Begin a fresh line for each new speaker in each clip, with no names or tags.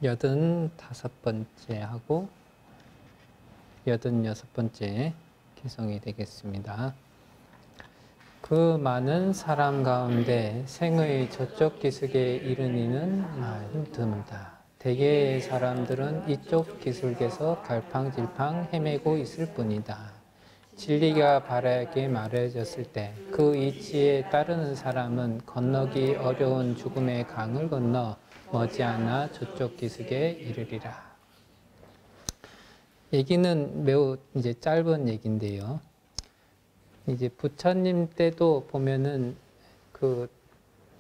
85번째 하고 86번째 개송이 되겠습니다. 그 많은 사람 가운데 생의 저쪽 기슭에 이르니는 힘듭니다. 대개의 사람들은 이쪽 기슭에서 갈팡질팡 헤매고 있을 뿐이다. 진리가 바르게 말해졌을 때 그 이치에 따르는 사람은 건너기 어려운 죽음의 강을 건너 머지않아 저쪽 기슭에 이르리라. 얘기는 매우 이제 짧은 얘기인데요. 이제 부처님 때도 보면은 그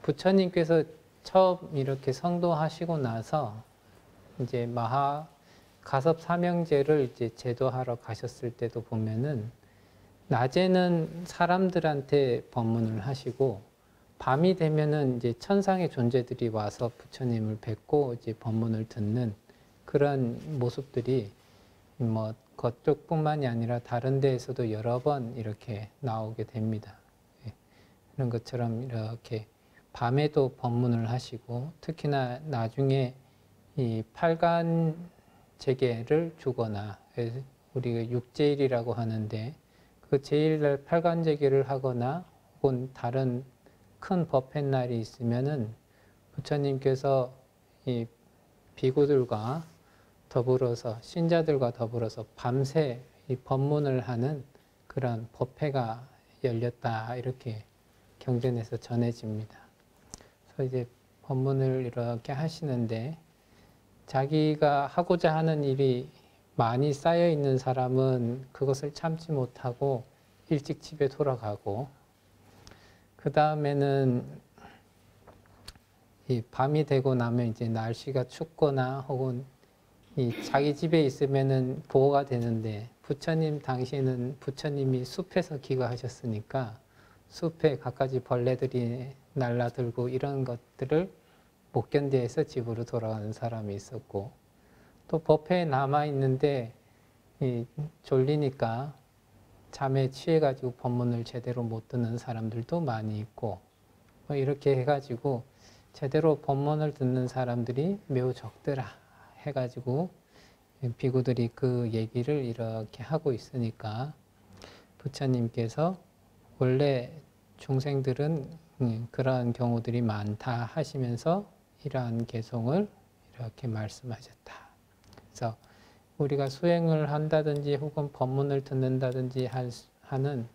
부처님께서 처음 이렇게 성도하시고 나서 이제 가섭 삼형제를 이제 제도하러 가셨을 때도 보면은 낮에는 사람들한테 법문을 하시고 밤이 되면은 이제 천상의 존재들이 와서 부처님을 뵙고 이제 법문을 듣는 그런 모습들이 뭐 그쪽뿐만이 아니라 다른 데에서도 여러 번 이렇게 나오게 됩니다. 그런 것처럼 이렇게 밤에도 법문을 하시고 특히나 나중에 이 팔간제계를 주거나 우리가 육제일이라고 하는데 그 제일날 팔간제계를 하거나 혹은 다른 큰 법회날이 있으면은 부처님께서 이 비구들과 더불어서 신자들과 더불어서 밤새 이 법문을 하는 그런 법회가 열렸다 이렇게 경전에서 전해집니다. 그래서 이제 법문을 이렇게 하시는데 자기가 하고자 하는 일이 많이 쌓여 있는 사람은 그것을 참지 못하고 일찍 집에 돌아가고 그 다음에는 이 밤이 되고 나면 이제 날씨가 춥거나 혹은 이 자기 집에 있으면은 보호가 되는데 부처님 당시에는 부처님이 숲에서 기거하셨으니까 숲에 갖가지 벌레들이 날라들고 이런 것들을 못 견디해서 집으로 돌아가는 사람이 있었고 또 법회에 남아있는데 졸리니까 잠에 취해가지고 법문을 제대로 못 듣는 사람들도 많이 있고 뭐 이렇게 해가지고 제대로 법문을 듣는 사람들이 매우 적더라 해가지고 비구들이 그 얘기를 이렇게 하고 있으니까 부처님께서 원래 중생들은 그러한 경우들이 많다 하시면서 이러한 개송을 이렇게 말씀하셨다. 그래서 우리가 수행을 한다든지 혹은 법문을 듣는다든지 하는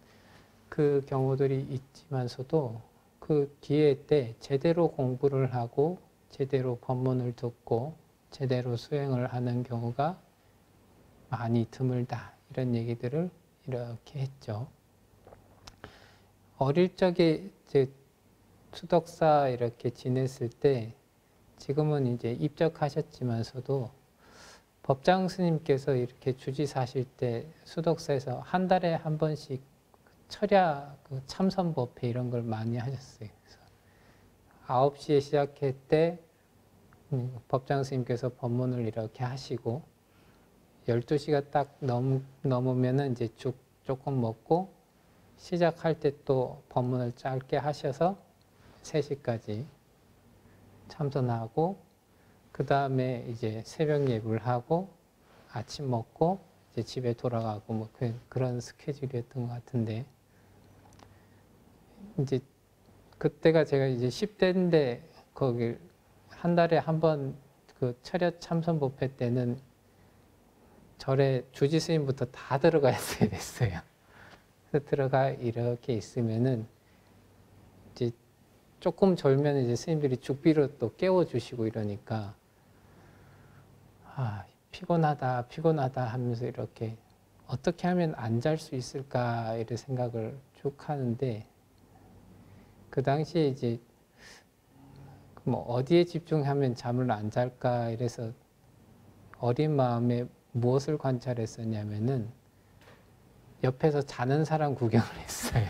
그 경우들이 있지만서도 그 기회 때 제대로 공부를 하고 제대로 법문을 듣고 제대로 수행을 하는 경우가 많이 드물다. 이런 얘기들을 이렇게 했죠. 어릴 적에 이제 수덕사 이렇게 지냈을 때 지금은 이제 입적하셨지만서도 법장 스님께서 이렇게 주지 사실 때 수덕사에서 한 달에 한 번씩 철야 참선법회 이런 걸 많이 하셨어요. 그래서 9시에 시작했대 법장 스님께서 법문을 이렇게 하시고 12시가 딱 넘으면은 이제 죽 조금 먹고 시작할 때 또 법문을 짧게 하셔서 3시까지 참선하고 그 다음에 이제 새벽 예불 하고 아침 먹고 이제 집에 돌아가고 뭐 그런 스케줄이었던 것 같은데 이제 그때가 제가 이제 10대인데 거기 한 달에 한 번 그 철야 참선 법회 때는 절에 주지 스님부터 다 들어가 있어야 됐어요. 그래서 들어가 이렇게 있으면은 이제 조금 졸면 이제 스님들이 죽비로 또 깨워주시고 이러니까 피곤하다 하면서 이렇게 어떻게 하면 안 잘 수 있을까 이런 생각을 쭉 하는데 그 당시에 이제 뭐 어디에 집중하면 잠을 안 잘까 이래서 어린 마음에 무엇을 관찰했었냐면은 옆에서 자는 사람 구경을 했어요.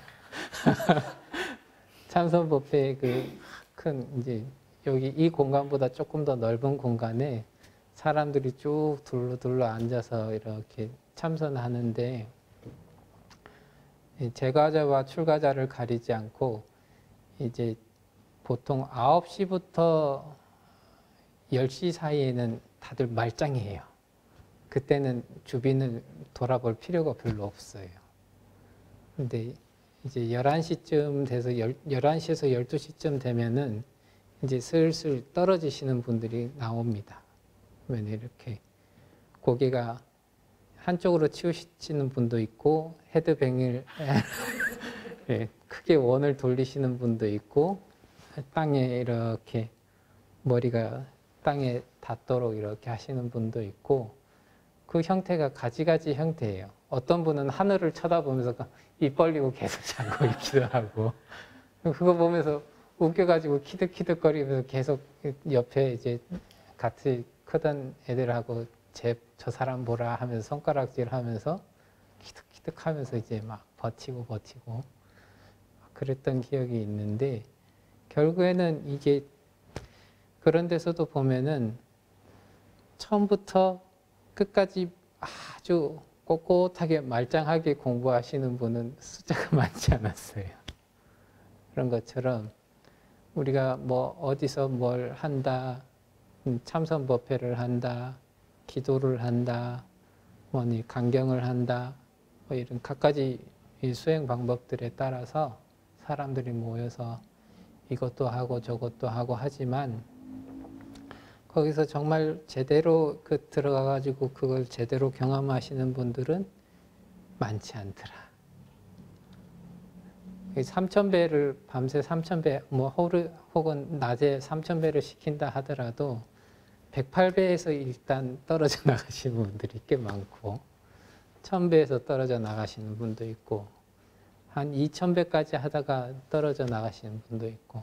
참선법회 큰 이제 여기 이 공간보다 조금 더 넓은 공간에 사람들이 쭉 둘러 앉아서 이렇게 참선하는데 제과자와 출가자를 가리지 않고 이제 보통 9시부터 10시 사이에는 다들 말짱이에요. 그때는 주변을 돌아볼 필요가 별로 없어요. 근데 이제 11시쯤 돼서 11시에서 12시쯤 되면은 이제 슬슬 떨어지시는 분들이 나옵니다. 그러면 이렇게 고개가 한쪽으로 치우시는 분도 있고 헤드뱅을 예, 크게 원을 돌리시는 분도 있고 땅에 이렇게 머리가 땅에 닿도록 이렇게 하시는 분도 있고 그 형태가 가지가지 형태예요. 어떤 분은 하늘을 쳐다보면서 입 벌리고 계속 자고 있기도 하고 그거 보면서 웃겨가지고 키득키득거리면서 계속 옆에 이제 같이 크던 애들하고 저 사람 보라 하면서 손가락질 하면서 키득키득 하면서 이제 막 버티고 그랬던 기억이 있는데 결국에는 이게 그런 데서도 보면은 처음부터 끝까지 아주 꼿꼿하게 말짱하게 공부하시는 분은 숫자가 많지 않았어요. 그런 것처럼 우리가 뭐 어디서 뭘 한다, 참선법회를 한다, 기도를 한다, 뭐니 강경을 한다, 뭐 이런 갖가지 수행 방법들에 따라서 사람들이 모여서 이것도 하고 저것도 하고 하지만 거기서 정말 제대로 들어가가지고 그걸 제대로 경험하시는 분들은 많지 않더라. 3000배를 밤새 3000배, 뭐 혹은 낮에 3000배를 시킨다 하더라도 108배에서 일단 떨어져 나가시는 분들이 꽤 많고 1000배에서 떨어져 나가시는 분도 있고 한 2000배까지 하다가 떨어져 나가시는 분도 있고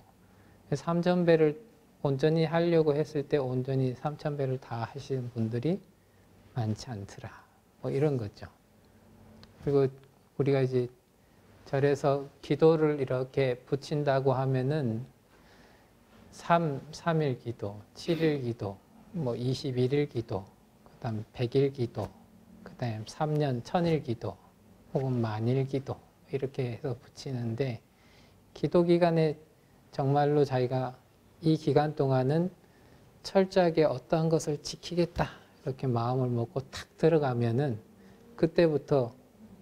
3000배를 온전히 하려고 했을 때 온전히 3000배를 다 하시는 분들이 많지 않더라. 뭐 이런 거죠. 그리고 우리가 이제 절에서 기도를 이렇게 붙인다고 하면은 3일 기도, 7일 기도, 뭐 21일 기도, 그 다음 100일 기도, 그 다음 3년 1000일 기도, 혹은 만일 기도 이렇게 해서 붙이는데 기도 기간에 정말로 자기가 이 기간 동안은 철저하게 어떠한 것을 지키겠다 이렇게 마음을 먹고 탁 들어가면은 그때부터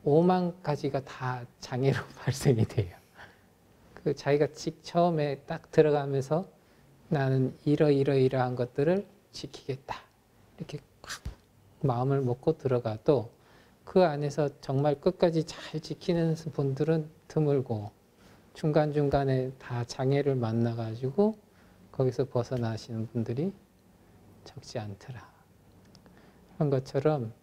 5만 가지가 다 장애로 발생이 돼요. 그 자기가 처음에 딱 들어가면서 나는 이러이러한 것들을 지키겠다 이렇게 꽉 마음을 먹고 들어가도 그 안에서 정말 끝까지 잘 지키는 분들은 드물고 중간중간에 다 장애를 만나가지고 거기서 벗어나시는 분들이 적지 않더라. 그런 것처럼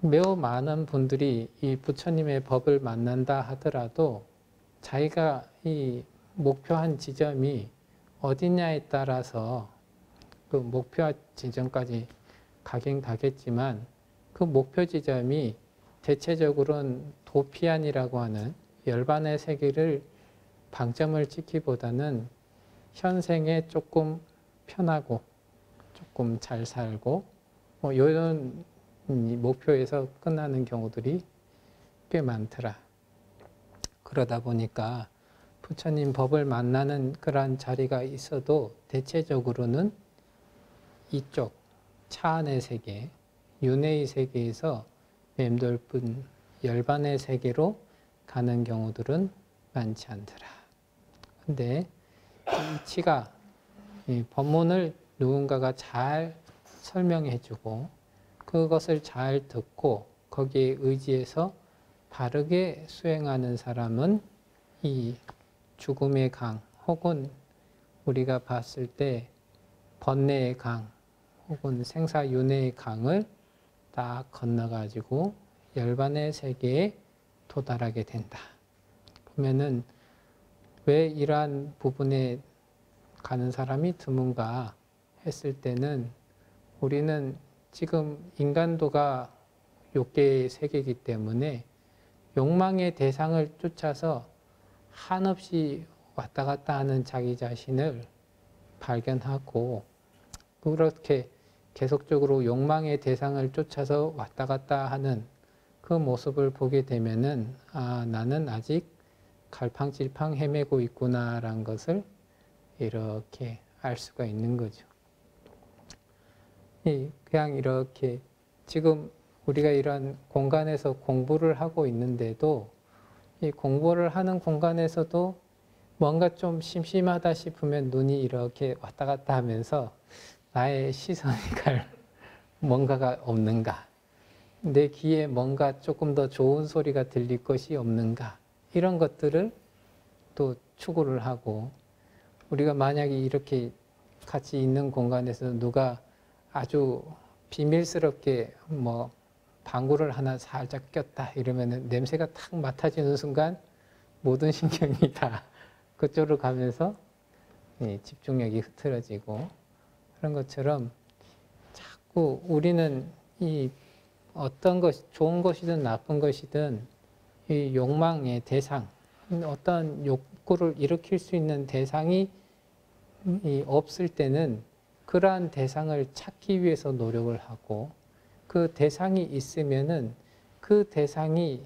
매우 많은 분들이 이 부처님의 법을 만난다 하더라도 자기가 이 목표한 지점이 어디냐에 따라서 그 목표 지점까지 가긴 가겠지만 그 목표 지점이 대체적으로는 도피안이라고 하는 열반의 세계를 방점을 찍기보다는 현생에 조금 편하고 조금 잘 살고 뭐 이런 목표에서 끝나는 경우들이 꽤 많더라. 그러다 보니까 부처님 법을 만나는 그런 자리가 있어도 대체적으로는 이쪽 차안의 세계, 윤회의 세계에서 맴돌뿐 열반의 세계로 가는 경우들은 많지 않더라. 근데 이 치가 이 법문을 누군가가 잘 설명해주고 그것을 잘 듣고 거기에 의지해서 바르게 수행하는 사람은 이 죽음의 강 혹은 우리가 봤을 때 번뇌의 강 혹은 생사윤회의 강을 딱 건너가지고 열반의 세계에 도달하게 된다. 그러면은 왜 이러한 부분에 가는 사람이 드문가 했을 때는 우리는 지금 인간도가 욕계의 세계이기 때문에 욕망의 대상을 쫓아서 한없이 왔다 갔다 하는 자기 자신을 발견하고 그렇게 계속적으로 욕망의 대상을 쫓아서 왔다 갔다 하는 그 모습을 보게 되면은 아, 나는 아직 갈팡질팡 헤매고 있구나라는 것을 이렇게 알 수가 있는 거죠. 그냥 이렇게 지금 우리가 이런 공간에서 공부를 하고 있는데도 이 공부를 하는 공간에서도 뭔가 좀 심심하다 싶으면 눈이 이렇게 왔다 갔다 하면서 나의 시선이 갈 뭔가가 없는가, 내 귀에 뭔가 조금 더 좋은 소리가 들릴 것이 없는가, 이런 것들을 또 추구를 하고, 우리가 만약에 이렇게 같이 있는 공간에서 누가 아주 비밀스럽게 뭐 방구를 하나 살짝 꼈다 이러면은 냄새가 탁 맡아지는 순간 모든 신경이 다 그쪽으로 가면서 집중력이 흐트러지고, 그런 것처럼 자꾸 우리는 이 어떤 것이 좋은 것이든 나쁜 것이든 이 욕망의 대상, 어떤 욕구를 일으킬 수 있는 대상이 없을 때는 그러한 대상을 찾기 위해서 노력을 하고, 그 대상이 있으면은 그 대상이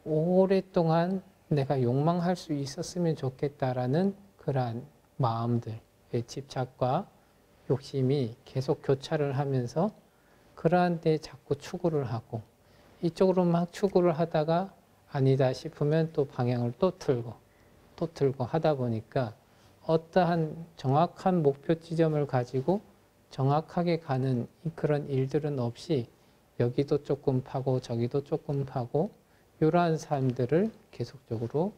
오랫동안 내가 욕망할 수 있었으면 좋겠다라는 그러한 마음들의 집착과 욕심이 계속 교차를 하면서 그러한 데 자꾸 추구를 하고, 이쪽으로 막 추구를 하다가 아니다 싶으면 또 방향을 또 틀고 하다 보니까 어떠한 정확한 목표 지점을 가지고 정확하게 가는 그런 일들은 없이 여기도 조금 파고 저기도 조금 파고 이러한 삶들을 계속적으로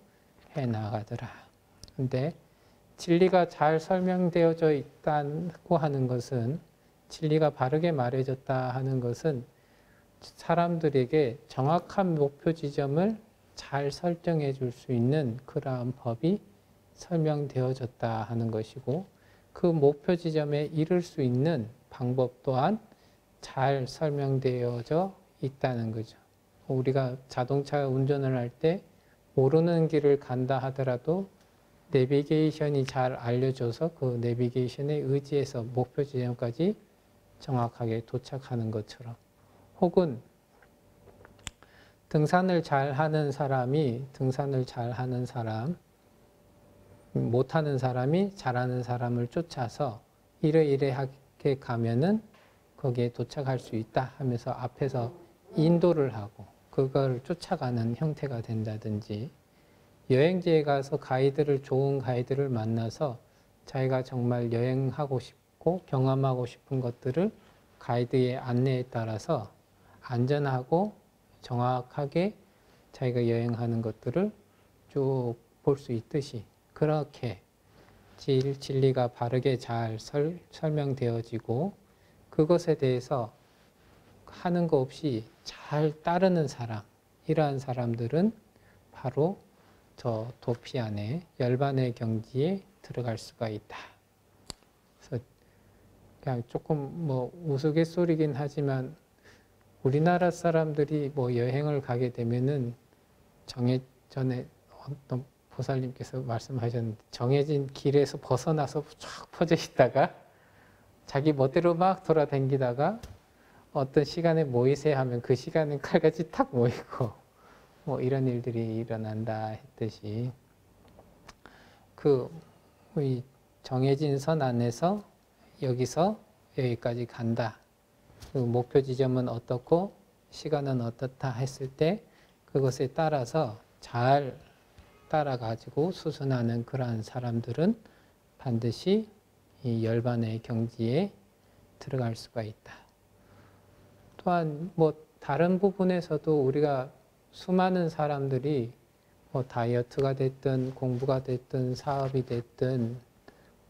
해나가더라. 근데 진리가 잘 설명되어져 있다고 하는 것은, 진리가 바르게 말해졌다 하는 것은 사람들에게 정확한 목표 지점을 잘 설정해 줄 수 있는 그러한 법이 설명되어졌다 하는 것이고, 그 목표 지점에 이를 수 있는 방법 또한 잘 설명되어져 있다는 거죠. 우리가 자동차 운전을 할 때 모르는 길을 간다 하더라도 내비게이션이 잘 알려줘서 그 내비게이션에 의지해서 목표 지점까지 정확하게 도착하는 것처럼, 혹은 등산을 잘 하는 사람이 등산을 잘 하는 사람, 못하는 사람이 잘하는 사람을 쫓아서 이래이래하게 가면은 거기에 도착할 수 있다 하면서 앞에서 인도를 하고 그걸 쫓아가는 형태가 된다든지, 여행지에 가서 좋은 가이드를 만나서 자기가 정말 여행하고 싶고 경험하고 싶은 것들을 가이드의 안내에 따라서 안전하고 정확하게 자기가 여행하는 것들을 쭉 볼 수 있듯이, 그렇게 진리가 바르게 잘 설명되어지고 그것에 대해서 하는 거 없이 잘 따르는 사람, 이러한 사람들은 바로 저 도피 안에 열반의 경지에 들어갈 수가 있다. 그래서 그냥 조금 뭐 우스갯소리긴 하지만 우리나라 사람들이 뭐 여행을 가게 되면은 전에 어떤 보살님께서 말씀하셨는데, 정해진 길에서 벗어나서 쫙 퍼져 있다가 자기 멋대로 막 돌아다니다가 어떤 시간에 모이세요 하면 그 시간엔 칼같이 탁 모이고 뭐 이런 일들이 일어난다 했듯이, 그 정해진 선 안에서 여기서 여기까지 간다, 그 목표 지점은 어떻고 시간은 어떻다 했을 때 그것에 따라서 잘 따라가지고 수순하는 그러한 사람들은 반드시 이 열반의 경지에 들어갈 수가 있다. 또한 뭐 다른 부분에서도 우리가 수많은 사람들이 뭐 다이어트가 됐든 공부가 됐든 사업이 됐든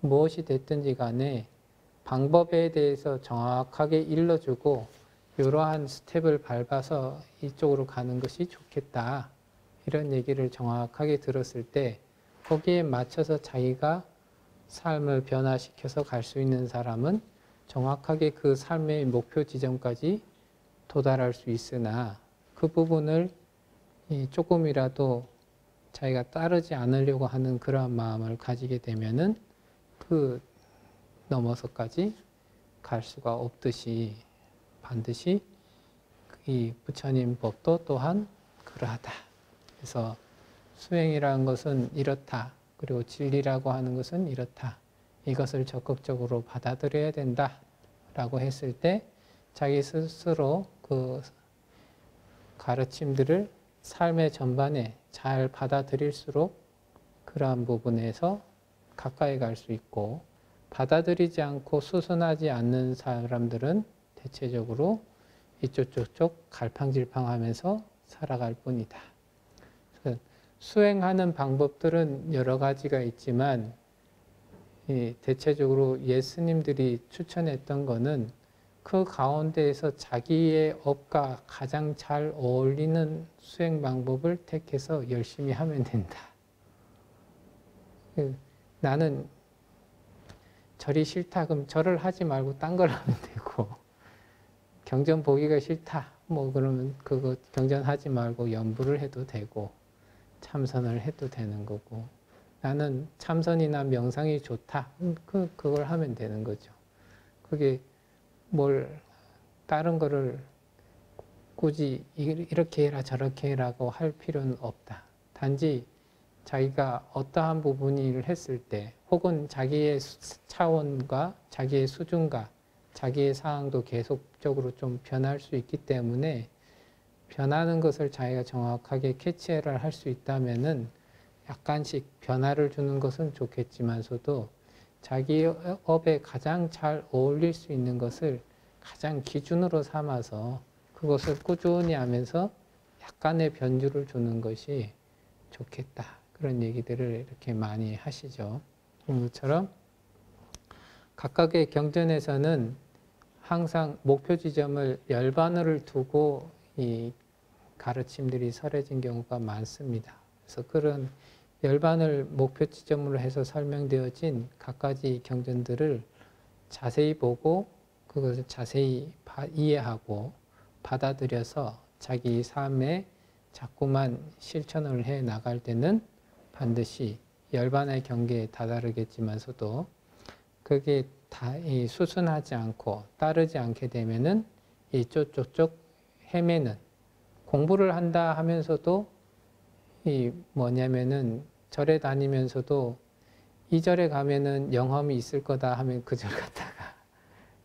무엇이 됐든지 간에 방법에 대해서 정확하게 일러주고 이러한 스텝을 밟아서 이쪽으로 가는 것이 좋겠다, 이런 얘기를 정확하게 들었을 때 거기에 맞춰서 자기가 삶을 변화시켜서 갈 수 있는 사람은 정확하게 그 삶의 목표 지점까지 도달할 수 있으나, 그 부분을 조금이라도 자기가 따르지 않으려고 하는 그러한 마음을 가지게 되면은 그 넘어서까지 갈 수가 없듯이, 반드시 이 부처님 법도 또한 그러하다. 그래서 수행이라는 것은 이렇다, 그리고 진리라고 하는 것은 이렇다, 이것을 적극적으로 받아들여야 된다 라고 했을 때 자기 스스로 그 가르침들을 삶의 전반에 잘 받아들일수록 그러한 부분에서 가까이 갈 수 있고, 받아들이지 않고 수순하지 않는 사람들은 대체적으로 이쪽 갈팡질팡하면서 살아갈 뿐이다. 수행하는 방법들은 여러 가지가 있지만 대체적으로 예수님들이 추천했던 거는 그 가운데에서 자기의 업과 가장 잘 어울리는 수행 방법을 택해서 열심히 하면 된다. 나는 절이 싫다, 그럼 절을 하지 말고 딴 걸 하면 되고, 경전 보기가 싫다, 뭐 그러면 그거 경전하지 말고 연부를 해도 되고, 참선을 해도 되는 거고, 나는 참선이나 명상이 좋다, 그걸 하면 되는 거죠. 그게 뭘 다른 거를 굳이 이렇게 해라 저렇게 해라고 할 필요는 없다. 단지 자기가 어떠한 부분을 했을 때, 혹은 자기의 차원과 자기의 수준과 자기의 상황도 계속적으로 좀 변할 수 있기 때문에, 변하는 것을 자기가 정확하게 캐치를 할 수 있다면은 약간씩 변화를 주는 것은 좋겠지만서도 자기 업에 가장 잘 어울릴 수 있는 것을 가장 기준으로 삼아서 그것을 꾸준히 하면서 약간의 변주를 주는 것이 좋겠다. 그런 얘기들을 이렇게 많이 하시죠. 이것처럼 각각의 경전에서는 항상 목표 지점을 열반을 두고 이 가르침들이 설해진 경우가 많습니다. 그래서 그런 열반을 목표 지점으로 해서 설명되어진 각가지 경전들을 자세히 보고 그것을 자세히 이해하고 받아들여서 자기 삶에 자꾸만 실천을 해 나갈 때는 반드시 열반의 경계에 다다르겠지만서도 그게 다 수순하지 않고 따르지 않게 되면은 이쪽저쪽 헤매는, 공부를 한다 하면서도 뭐냐면은 절에 다니면서도 이 절에 가면은 영험이 있을 거다 하면 그 절 갔다가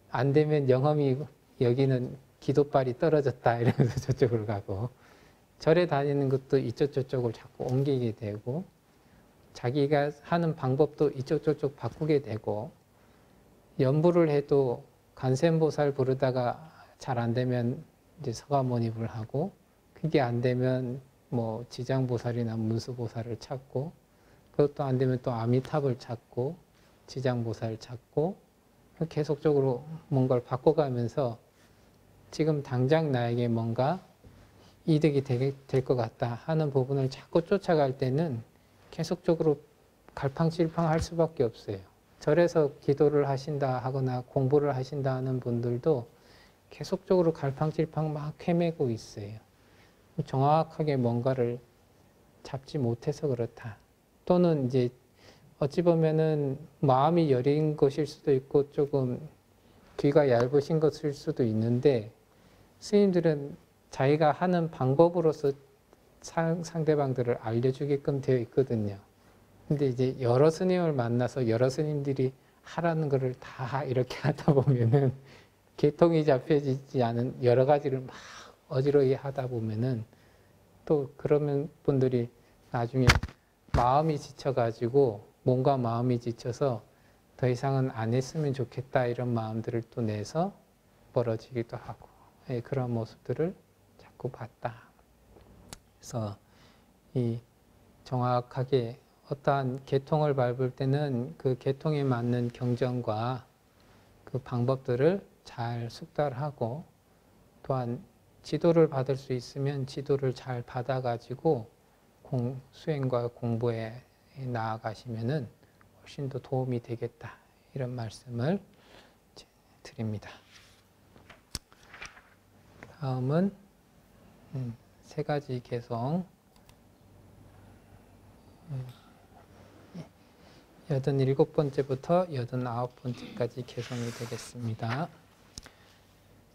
안 되면 영험이 여기는 기도발이 떨어졌다 이러면서 저쪽으로 가고, 절에 다니는 것도 이쪽저쪽을 자꾸 옮기게 되고, 자기가 하는 방법도 이쪽저쪽 바꾸게 되고, 연부를 해도 관세음보살 부르다가 잘 안 되면 이제 서가모니를 하고, 그게 안 되면 뭐 지장보살이나 문수보살을 찾고, 그것도 안 되면 또 아미탑을 찾고 지장보살 찾고, 계속적으로 뭔가를 바꿔가면서 지금 당장 나에게 뭔가 이득이 될 것 같다 하는 부분을 자꾸 쫓아갈 때는 계속적으로 갈팡질팡할 수밖에 없어요. 절에서 기도를 하신다 하거나 공부를 하신다 하는 분들도 계속적으로 갈팡질팡 막 헤매고 있어요. 정확하게 뭔가를 잡지 못해서 그렇다. 또는 이제 어찌 보면은 마음이 여린 것일 수도 있고 조금 귀가 얇으신 것일 수도 있는데, 스님들은 자기가 하는 방법으로서 상대방들을 알려주게끔 되어 있거든요. 근데 이제 여러 스님을 만나서 여러 스님들이 하라는 것을 다 이렇게 하다 보면은 개통이 잡혀지지 않은 여러 가지를 막 어지러이 하다 보면은 또 그러면 분들이 나중에 마음이 지쳐가지고 몸과 마음이 지쳐서 더 이상은 안 했으면 좋겠다 이런 마음들을 또 내서 벌어지기도 하고, 그런 모습들을 자꾸 봤다. 그래서 이 정확하게 어떠한 계통을 밟을 때는 그 계통에 맞는 경전과 그 방법들을 잘 숙달하고, 또한 지도를 받을 수 있으면 지도를 잘 받아가지고 수행과 공부에 나아가시면은 훨씬 더 도움이 되겠다. 이런 말씀을 드립니다. 다음은 세 가지 개성 87번째부터 89번째까지 개성이 되겠습니다.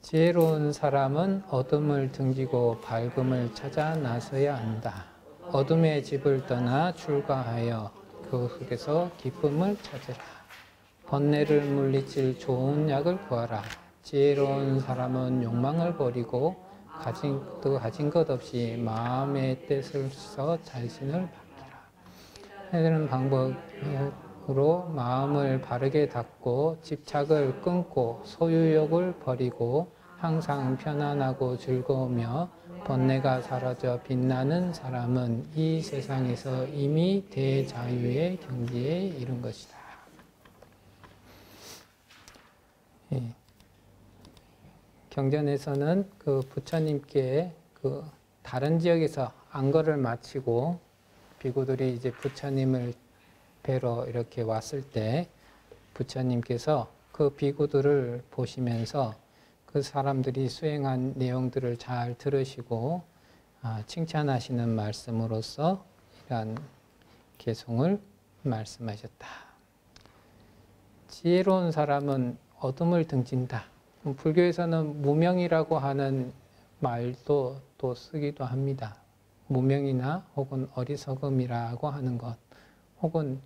지혜로운 사람은 어둠을 등지고 밝음을 찾아 나서야 한다. 어둠의 집을 떠나 출가하여 그 속에서 기쁨을 찾으라. 번뇌를 물리칠 좋은 약을 구하라. 지혜로운 사람은 욕망을 버리고 가진 것 없이 마음의 뜻을 써 자신을 밝히라. 해드는 방법으로 마음을 바르게 닫고 집착을 끊고 소유욕을 버리고 항상 편안하고 즐거우며 번뇌가 사라져 빛나는 사람은 이 세상에서 이미 대자유의 경지에 이른 것이다. 예. 경전에서는 그 부처님께 그 다른 지역에서 안거를 마치고 비구들이 이제 부처님을 뵈러 이렇게 왔을 때 부처님께서 그 비구들을 보시면서 그 사람들이 수행한 내용들을 잘 들으시고 칭찬하시는 말씀으로써 이러한 개송을 말씀하셨다. 지혜로운 사람은 어둠을 등진다. 불교에서는 무명이라고 하는 말도 또 쓰기도 합니다. 무명이나 혹은 어리석음이라고 하는 것, 혹은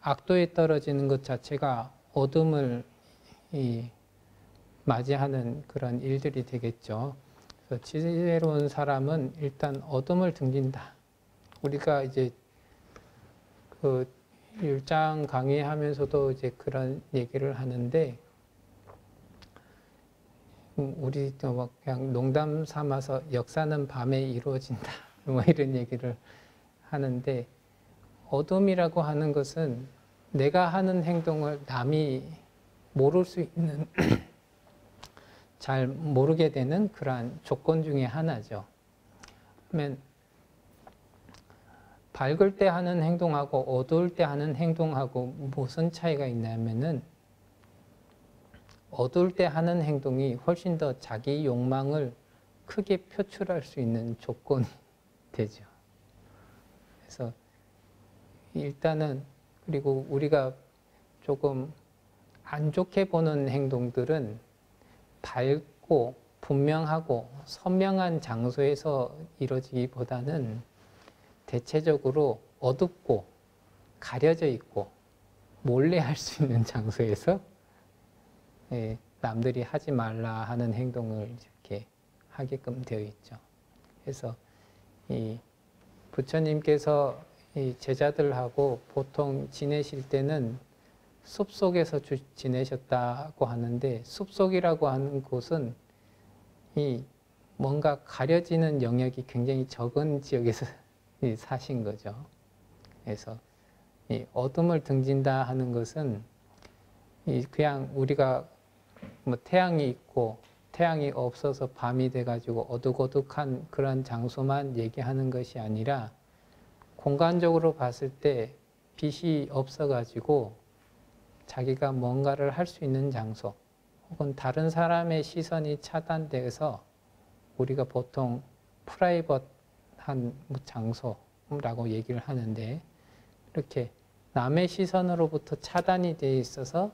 악도에 떨어지는 것 자체가 어둠을 맞이하는 그런 일들이 되겠죠. 그래서 지혜로운 사람은 일단 어둠을 등진다. 우리가 이제 그 율장 강의하면서도 이제 그런 얘기를 하는데, 우리도 뭐 그냥 농담 삼아서 역사는 밤에 이루어진다 뭐 이런 얘기를 하는데, 어둠이라고 하는 것은 내가 하는 행동을 남이 모를 수 있는 잘 모르게 되는 그러한 조건 중에 하나죠. 그러면 밝을 때 하는 행동하고 어두울 때 하는 행동하고 무슨 차이가 있냐면은, 어두울 때 하는 행동이 훨씬 더 자기 욕망을 크게 표출할 수 있는 조건이 되죠. 그래서 일단은, 그리고 우리가 조금 안 좋게 보는 행동들은 밝고 분명하고 선명한 장소에서 이루어지기보다는 대체적으로 어둡고 가려져 있고 몰래 할 수 있는 장소에서 남들이 하지 말라 하는 행동을 이렇게 하게끔 되어 있죠. 그래서 이 부처님께서 이 제자들하고 보통 지내실 때는 숲속에서 지내셨다고 하는데, 숲속이라고 하는 곳은 이 뭔가 가려지는 영역이 굉장히 적은 지역에서 사신 거죠. 그래서 이 어둠을 등진다 하는 것은 그냥 우리가 뭐 태양이 있고 태양이 없어서 밤이 돼가지고 어둑어둑한 그런 장소만 얘기하는 것이 아니라, 공간적으로 봤을 때 빛이 없어가지고 자기가 뭔가를 할 수 있는 장소, 혹은 다른 사람의 시선이 차단돼서 우리가 보통 프라이빗한 장소라고 얘기를 하는데, 이렇게 남의 시선으로부터 차단이 돼 있어서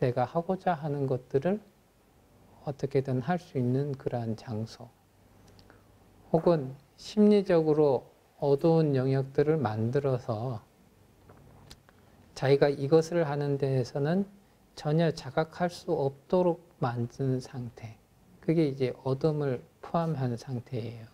내가 하고자 하는 것들을 어떻게든 할 수 있는 그러한 장소, 혹은 심리적으로 어두운 영역들을 만들어서 자기가 이것을 하는 데에서는 전혀 자각할 수 없도록 만드는 상태, 그게 이제 어둠을 포함한 상태예요.